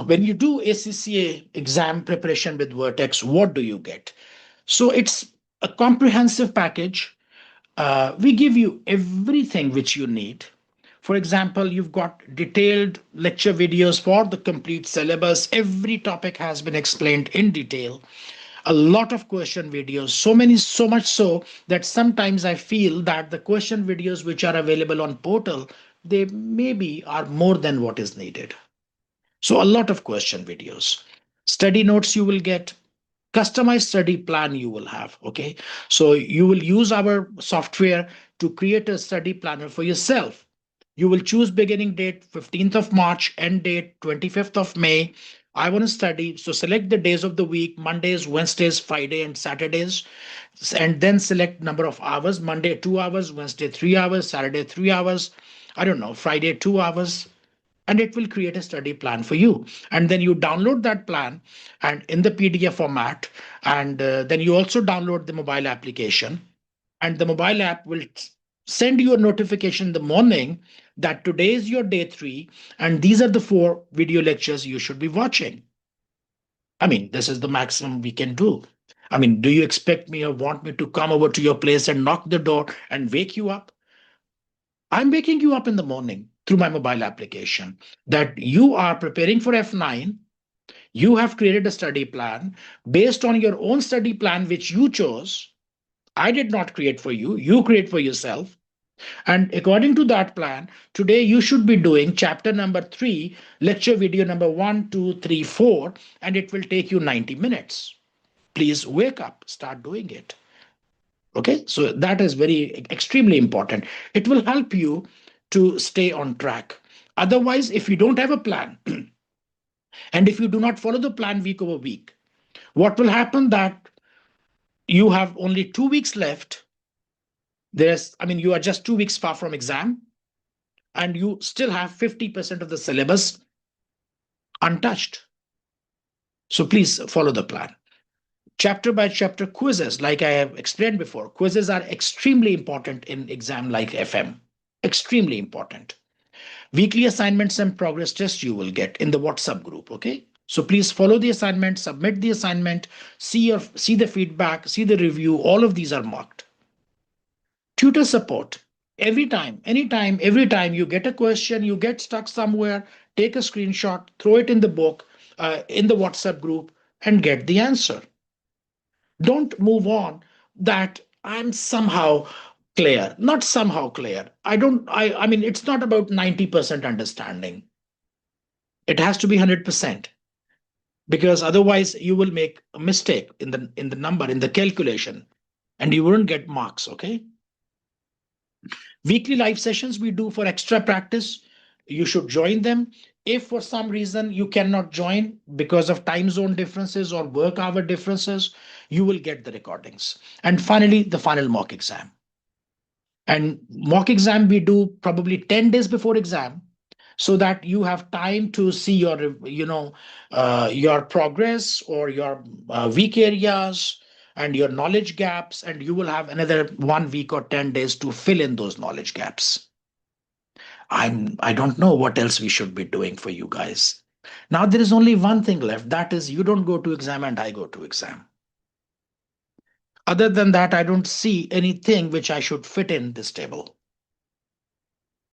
When you do ACCA exam preparation with Vertex, what do you get? So it's a comprehensive package. We give you everything which you need. For example, you've got detailed lecture videos for the complete syllabus. Every topic has been explained in detail. A lot of question videos, so much so that sometimes I feel that the question videos which are available on portal, they maybe are more than what is needed. So a lot of question videos, study notes you will get, customized study plan you will have. Okay, so you will use our software to create a study planner for yourself. You will choose beginning date 15th of March, end date 25th of May. I want to study, so select the days of the week: Mondays, Wednesdays, Friday and Saturdays, and then select number of hours: Monday 2 hours, Wednesday 3 hours, Saturday 3 hours, I don't know, Friday 2 hours, and it will create a study plan for you. And then you download that plan and in the PDF format, and then you also download the mobile application, and the mobile app will send you a notification in the morning that today is your day 3 and these are the 4 video lectures you should be watching. I mean, this is the maximum we can do. I mean, do you expect me or want me to come over to your place and knock the door and wake you up? I'm waking you up in the morning through my mobile application that you are preparing for F9. You have created a study plan based on your own study plan, which you chose. I did not create for you, you create for yourself. And according to that plan, today you should be doing chapter number 3, lecture video number 1, 2, 3, 4, and it will take you 90 minutes. Please wake up, start doing it. Okay, so that is very extremely important. It will help you to stay on track. Otherwise, if you don't have a plan and if you do not follow the plan week over week, what will happen that you have only 2 weeks left. You are just 2 weeks far from exam and you still have 50% of the syllabus untouched. So please follow the plan. Chapter by chapter quizzes, like I have explained before, quizzes are extremely important in exam like FM. Extremely important. Weekly assignments and progress tests you will get in the WhatsApp group. Okay, so please follow the assignment, submit the assignment, see the feedback, see the review. All of these are marked. Tutor support. Every time, anytime, every time you get a question, you get stuck somewhere, take a screenshot, throw it in the book, in the WhatsApp group, and get the answer. Don't move on that I'm somehow clear. Not somehow clear. I mean, it's not about 90% understanding. It has to be 100%, because otherwise you will make a mistake in the number, in the calculation, and you wouldn't get marks. Okay. Weekly live sessions we do for extra practice. You should join them. If for some reason you cannot join because of time zone differences or work hour differences, you will get the recordings. And finally, the final mock exam. And mock exam we do probably 10 days before exam, so that you have time to see your progress or your weak areas and your knowledge gaps, and you will have another 1 week or 10 days to fill in those knowledge gaps. I don't know what else we should be doing for you guys. Now there is only one thing left, that is you don't go to exam and I go to exam. Other than that, I don't see anything which I should fit in this table.